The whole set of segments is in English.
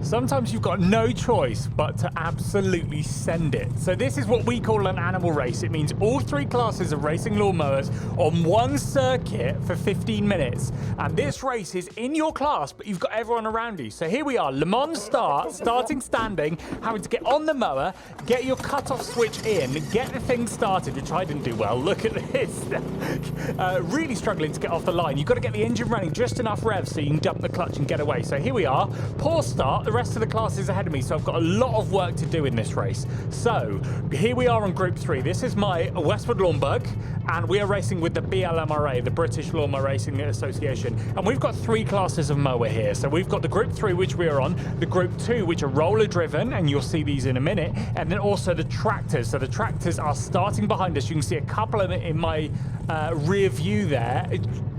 Sometimes you've got no choice but to absolutely send it. So this is what we call an animal race. It means all three classes of racing lawnmowers on one circuit for 15 minutes. And this race is in your class, but you've got everyone around you. So here we are, Le Mans starting standing, having to get on the mower, get your cutoff switch in, get the thing started, which I didn't do well. Look at this. Really struggling to get off the line. You've got to get the engine running just enough revs so you can dump the clutch and get away. So here we are, poor start. The rest of the class is ahead of me, so I've got a lot of work to do in this race. So here we are on Group 3. This is my Westwood Lawn Bug, and we are racing with the BLMRA, the British Lawn Mower Racing Association. And we've got three classes of mower here. So we've got the Group 3, which we are on, the Group 2, which are roller driven, and you'll see these in a minute, and then also the tractors. So the tractors are starting behind us. You can see a couple of them in my rear view there,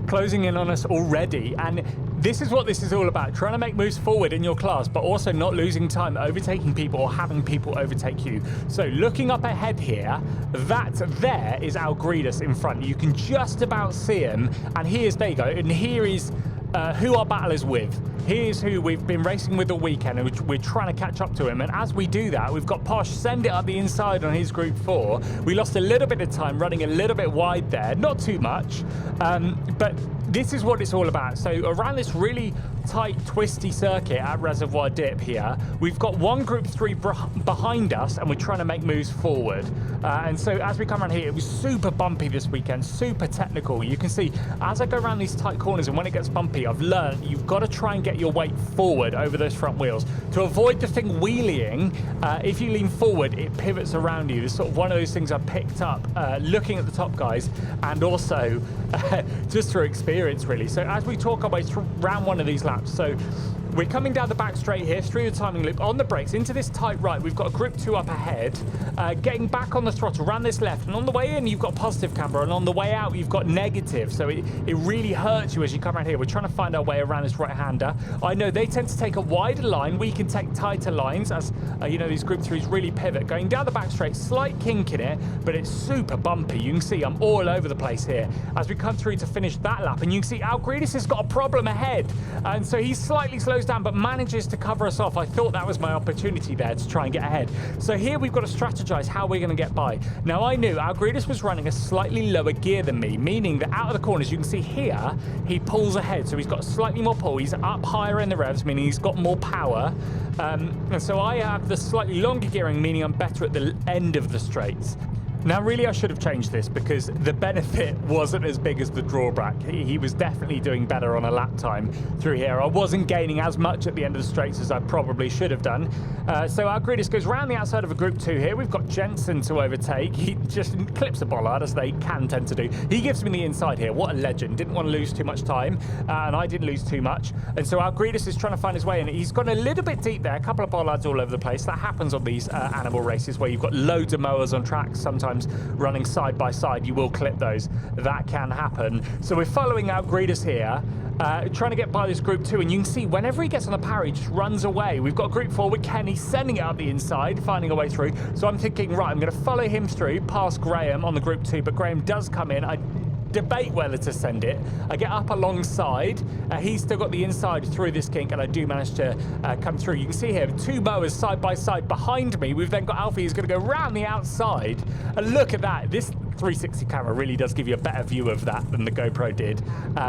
closing in on us already. And this is what this is all about, trying to make moves forward in your class, but also not losing time overtaking people or having people overtake you. So looking up ahead here, that there is Algridus in front. You can just about see him, and there you go, and here is who our battle is with. Here's who we've been racing with all weekend, and we're trying to catch up to him. And as we do that, we've got Posh send it up the inside on his Group 4. We lost a little bit of time running a little bit wide there, not too much, but this is what it's all about. So around this really tight, twisty circuit at Reservoir Dip here, we've got one Group 3 behind us, and we're trying to make moves forward. And so as we come around here, it was super bumpy this weekend, super technical. You can see as I go around these tight corners, and when it gets bumpy, I've learned you've got to try and get your weight forward over those front wheels. To avoid the thing wheeling, if you lean forward, it pivots around you. It's sort of one of those things I picked up looking at the top guys, and also just through experience, really. So as we talk our way around one of these laps, so we're coming down the back straight here, through the timing loop, on the brakes, into this tight right. We've got a Group 2 up ahead, getting back on the throttle, around this left, and on the way in, you've got positive camber, and on the way out, you've got negative. So it really hurts you as you come around here. We're trying to find our way around this right-hander. I know they tend to take a wider line. We can take tighter lines, as you know, these Group 3s really pivot. Going down the back straight, slight kink in it, but it's super bumpy. You can see I'm all over the place here as we come through to finish that lap, and you can see Algridus has got a problem ahead, and so he slightly slows down but manages to cover us off. I thought that was my opportunity there to try and get ahead. So here we've got to strategize how we're going to get by. Now I knew Algridus was running a slightly lower gear than me, meaning that out of the corners you can see here he pulls ahead, so he's got slightly more pull. He's up higher in the revs, meaning he's got more power, and so I have the slightly longer gearing, meaning I'm better at the end of the straights. Now, really, I should have changed this because the benefit wasn't as big as the drawback. He was definitely doing better on a lap time through here. I wasn't gaining as much at the end of the straights as I probably should have done. So Algridus goes round the outside of a Group 2 here. We've got Jensen to overtake. He just clips a bollard, as they can tend to do. He gives me the inside here. What a legend. Didn't want to lose too much time, and I didn't lose too much. And so Algridus is trying to find his way in. He's gone a little bit deep there, a couple of bollards all over the place. That happens on these animal races where you've got loads of mowers on tracks, sometimes running side by side. You will clip those. That can happen. So we're following Algridus here, trying to get by this Group 2, and you can see whenever he gets on the power, he just runs away. We've got Group 4 with Kenny sending it up the inside, finding a way through. So I'm thinking, right, I'm going to follow him through past Graham on the Group 2, but Graham does come in. I debate whether to send it. I get up alongside. He's still got the inside through this kink, and I do manage to come through. You can see here two mowers side by side behind me. We've then got Alfie who's going to go round the outside, and look at that. This 360 camera really does give you a better view of that than the GoPro did.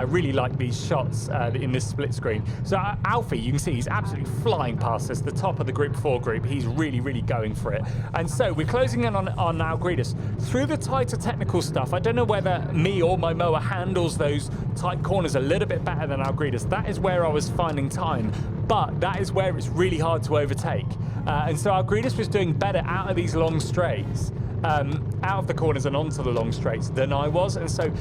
Really like these shots in this split screen. So Alfie, you can see he's absolutely flying past us, the top of the Group 4 group. He's really going for it. And so we're closing in on Algridus. Through the tighter technical stuff, I don't know whether me or my mower handles those tight corners a little bit better than Algridus. That is where I was finding time, but that is where it's really hard to overtake. And so Algridus was doing better out of these long straights, out of the corners and onto the long straights than I was. And so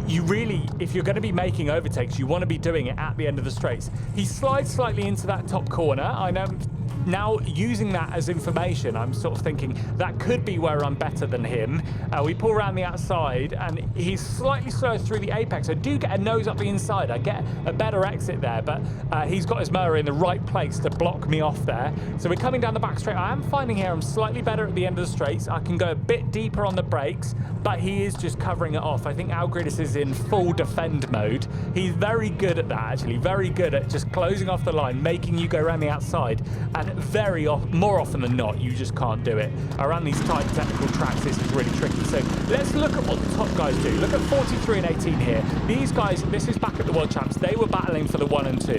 you really, if you're going to be making overtakes, you want to be doing it at the end of the straights. He slides slightly into that top corner. I know now using that as information, I'm sort of thinking that could be where I'm better than him. We pull around the outside and he's slightly slower through the apex. I do get a nose up the inside. I get a better exit there, but he's got his mower in the right place to block me off there. So we're coming down the back straight. I am finding here I'm slightly better at the end of the straights. I can go a bit deeper on the brakes, but he is just covering it off. I think Algridis is in full defend mode. He's very good at that, actually. Very good at just closing off the line, making you go around the outside, and more often than not, you just can't do it. Around these tight technical tracks, this is really tricky. So let's look at what the top guys do. Look at 43 and 18 here. These guys, this is back at the World Champs. They were battling for the 1 and 2.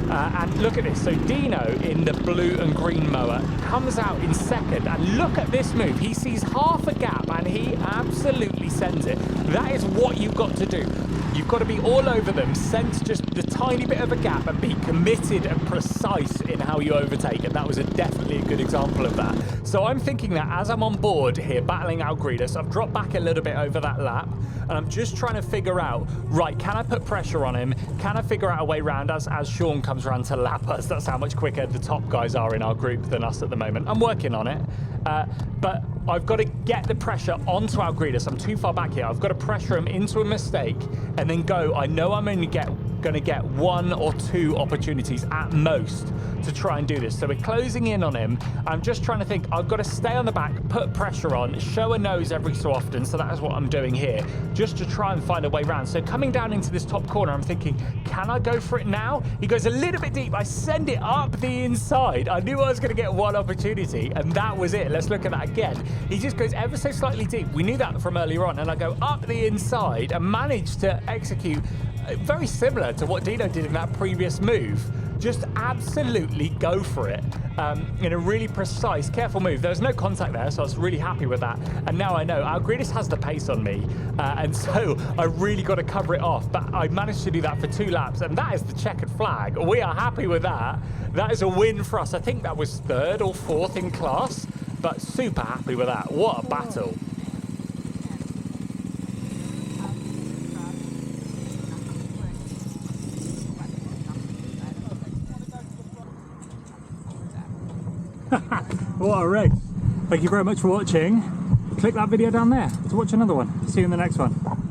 And look at this. So Dino in the blue and green mower comes out in second. And look at this move. He sees half a gap and he absolutely sends it. That is what you've got to do. You've got to be all over them, sense just the tiny bit of a gap and be committed and precise in how you overtake. And that was definitely a good example of that. So I'm thinking that as I'm on board here battling Algridis, I've dropped back a little bit over that lap and I'm just trying to figure out, right, can I put pressure on him? Can I figure out a way around as Sean comes around to lap us? That's how much quicker the top guys are in our group than us at the moment. I'm working on it. But I've got to get the pressure onto Algridis. I'm too far back here. I've got to pressure him into a mistake and then go. I know I'm only going to get 1 or 2 opportunities at most to try and do this. So we're closing in on him. I'm just trying to think, I've got to stay on the back, put pressure on, show a nose every so often. So that is what I'm doing here, just to try and find a way around. So coming down into this top corner, I'm thinking, can I go for it now? He goes a little bit deep. I send it up the inside. I knew I was going to get 1 opportunity and that was it. Let's look at that again. He just goes ever so slightly deep. We knew that from earlier on. And I go up the inside and manage to execute very similar to what Dino did in that previous move. Just absolutely go for it in a really precise, careful move. There was no contact there, so I was really happy with that. And now I know Algridis has the pace on me, and so I really got to cover it off. But I managed to do that for 2 laps, and that is the checkered flag. We are happy with that. That is a win for us. I think that was 3rd or 4th in class, but super happy with that. What a battle. What a race. Thank you very much for watching. Click that video down there to watch another one. See you in the next one.